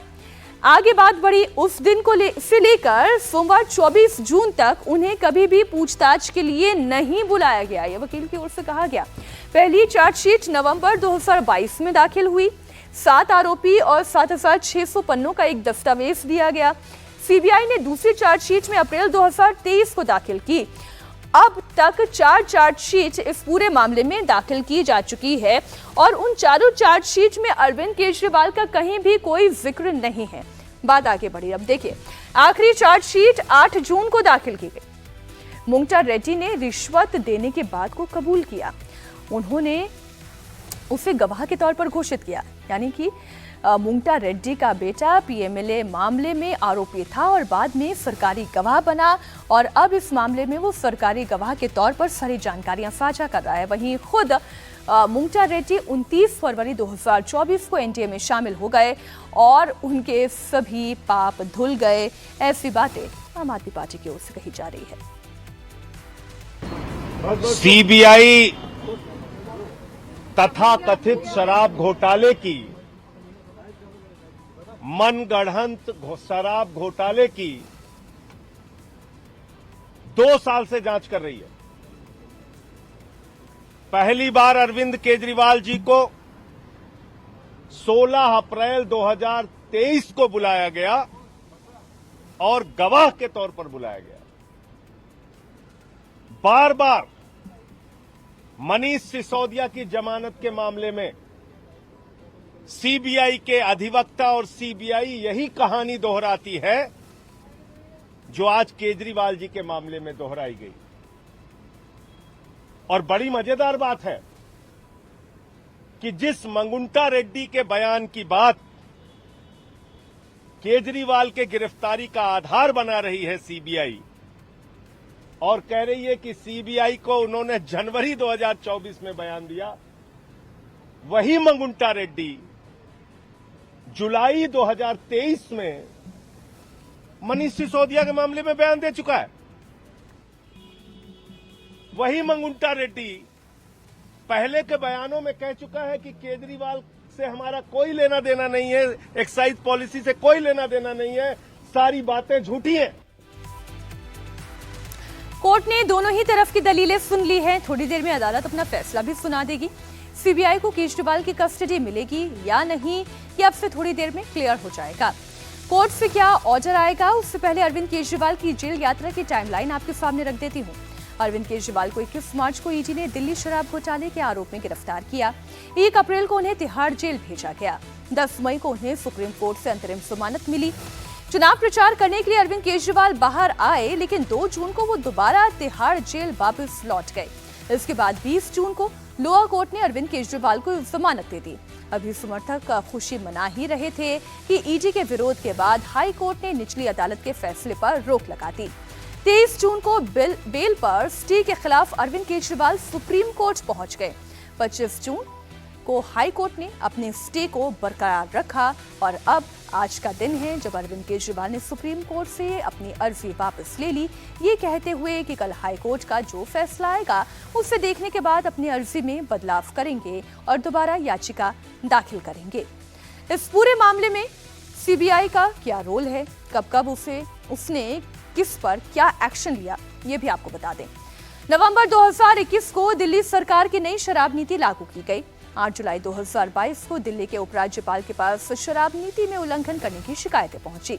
आगे बात बढ़ी, उस दिन को से लेकर सोमवार 24 जून तक उन्हें कभी भी पूछताछ के लिए नहीं बुलाया गया, यह वकील की ओर से कहा गया। पहली चार्जशीट नवंबर 2022 में दाखिल हुई। 7 आरोपी और 7,600 पन्नों का एक दस्तावेज दिया गया। सीबीआई ने दूसरी चार्जशीट में अप्रैल 2023 को दाखिल की। अब तक 4 चार्जशीट इस पूरे मामले में दाखिल की जा चुकी है और उन चारों चार्जशीट में अरविंद केजरीवाल का कहीं भी कोई जिक्र नहीं है। बात आगे बढ़ी। अब देखिए, आखिरी चार्जशीट 8 जून को दाखिल की गई। मुंगटा रेड्डी ने रिश्वत देने के बाद को कबूल किया। उन्होंने उसे गवाह के तौर पर घोषित किया, यानी कि मुंगटा रेड्डी का बेटा पीएमएलए मामले में आरोपी था और बाद में सरकारी गवाह बना और अब इस मामले में वो सरकारी गवाह के तौर पर सारी जानकारियां साझा कर रहा है। वहीं खुद मुंगटा रेड्डी 29 फरवरी 2024 को एनडीए में शामिल हो गए और उनके सभी पाप धुल गए। ऐसी बातें आम आदमी पार्टी की ओर से कही जा रही है। सीबीआई तथा कथित शराब घोटाले की, मनगढ़ंत शराब घोटाले की 2 साल से जांच कर रही है। पहली बार अरविंद केजरीवाल जी को 16 अप्रैल 2023 को बुलाया गया और गवाह के तौर पर बुलाया गया। बार बार मनीष सिसोदिया की जमानत के मामले में सीबीआई के अधिवक्ता और सीबीआई यही कहानी दोहराती है जो आज केजरीवाल जी के मामले में दोहराई गई। और बड़ी मजेदार बात है कि जिस मंगुंटा रेड्डी के बयान की बात केजरीवाल के गिरफ्तारी का आधार बना रही है सीबीआई और कह रही है कि सीबीआई को उन्होंने जनवरी 2024 में बयान दिया, वही मंगुंटा रेड्डी जुलाई 2023 में मनीष सिसोदिया के मामले में बयान दे चुका है। वही मंगुंटा रेड्डी पहले के बयानों में कह चुका है कि केजरीवाल से हमारा कोई लेना देना नहीं है, एक्साइज पॉलिसी से कोई लेना देना नहीं है, सारी बातें झूठी हैं। कोर्ट ने दोनों ही तरफ की दलीलें सुन ली हैं। थोड़ी देर में अदालत अपना फैसला भी सुना देगी। सीबीआई को केजरीवाल की कस्टडी मिलेगी या नहीं, ये अब से थोड़ी देर में क्लियर हो जाएगा। कोर्ट से क्या ऑर्डर आएगा, उससे पहले अरविंद केजरीवाल की जेल यात्रा की टाइमलाइन आपके सामने रख देती हूँ। अरविंद केजरीवाल को 21 मार्च को ईडी ने दिल्ली शराब घोटाले के आरोप में गिरफ्तार किया। 1 अप्रैल को उन्हें तिहाड़ जेल भेजा गया। 10 मई को उन्हें सुप्रीम कोर्ट से अंतरिम जमानत मिली। चुनाव प्रचार करने के लिए अरविंद केजरीवाल बाहर आए, लेकिन 2 जून को वो दोबारा तिहाड़ जेल वापस लौट गए। इसके बाद 20 जून को लोअर कोर्ट ने अरविंद केजरीवाल को जमानत दे दी। अभी समर्थक खुशी मना ही रहे थे कि ईडी के विरोध के बाद हाई कोर्ट ने निचली अदालत के फैसले पर रोक लगा दी। 23 जून को बेल पर स्टे के खिलाफ अरविंद केजरीवाल सुप्रीम कोर्ट पहुंच गए। 25 जून को हाई कोर्ट ने अपने स्टे को बरकरार रखा और अब आज का दिन है जब अरविंद केजरीवाल ने सुप्रीम कोर्ट से अपनी अर्जी वापस ले ली, ये कहते हुए कि कल हाई कोर्ट का जो फैसला आएगा उसे देखने के बाद अपनी अर्जी में बदलाव करेंगे और दोबारा याचिका दाखिल करेंगे। इस पूरे मामले में सीबीआई का क्या रोल है, कब कब उसने किस पर क्या एक्शन लिया, ये भी आपको बता दें। नवंबर 2021 को दिल्ली सरकार की नई शराब नीति लागू की गई। 8 जुलाई 2022 को दिल्ली के उपराज्यपाल के पास शराब नीति में उल्लंघन करने की शिकायतें पहुंची।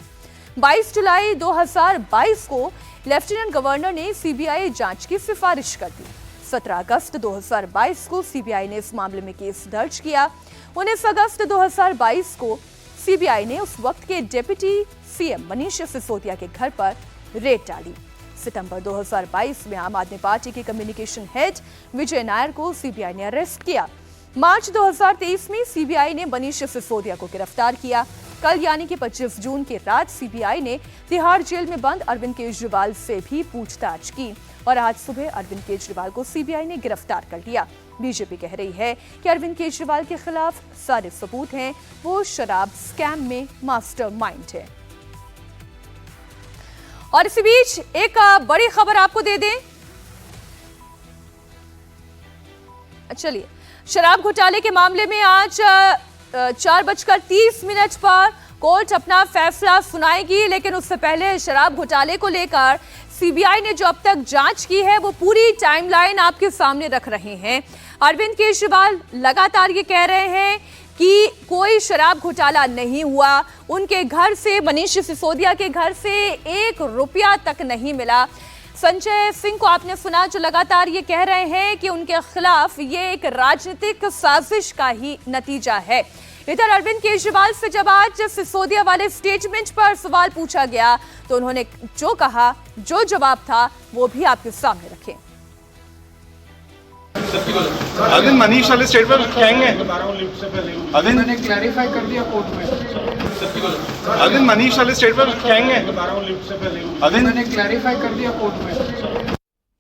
22 जुलाई 2022 को लेफ्टिनेंट गवर्नर ने सीबीआई जांच की सिफारिश कर दी। 17 अगस्त 2022 को सीबीआई ने इस मामले में केस दर्ज किया। 19 अगस्त 2022 को सीबीआई ने उस वक्त के डिप्टी सीएम मनीष सिसोदिया के घर पर रेड डाली। सितंबर 2022 में आम आदमी पार्टी के कम्युनिकेशन हेड विजय नायर को सीबीआई ने अरेस्ट किया। मार्च 2023 में सीबीआई ने मनीष सिसोदिया को गिरफ्तार किया। कल यानी कि 25 जून की रात सीबीआई ने तिहाड़ जेल में बंद अरविंद केजरीवाल से भी पूछताछ की और आज सुबह अरविंद केजरीवाल को सीबीआई ने गिरफ्तार कर लिया। बीजेपी कह रही है कि अरविंद केजरीवाल के खिलाफ सारे सबूत हैं, वो शराब स्कैम में मास्टरमाइंड है। और इसी बीच एक बड़ी खबर आपको दे दें। चलिए, शराब घोटाले के मामले में आज 4:30 पर कोर्ट अपना फैसला सुनाएगी, लेकिन उससे पहले शराब घोटाले को लेकर सीबीआई ने जो अब तक जांच की है वो पूरी टाइमलाइन आपके सामने रख रहे हैं। अरविंद केजरीवाल लगातार ये कह रहे हैं कि कोई शराब घोटाला नहीं हुआ, उनके घर से, मनीष सिसोदिया के घर से 1 रुपया तक नहीं मिला। संजय सिंह को आपने सुना जो लगातार ये कह रहे हैं कि उनके खिलाफ ये एक राजनीतिक साजिश का ही नतीजा है। इधर अरविंद केजरीवाल से जब आज सिसोदिया वाले स्टेटमेंट पर सवाल पूछा गया तो उन्होंने जो कहा, जो जवाब था, वो भी आपके सामने रखें। अरविंद मनीष वाले स्टेटमेंट कहेंगे। अरविंद मैंने क्लैरिफाई कर दिया कोर्ट में। अरविंद मनीष वाले स्टेटमेंट कहेंगे। अरविंद मैंने क्लैरिफाई कर दिया कोर्ट में।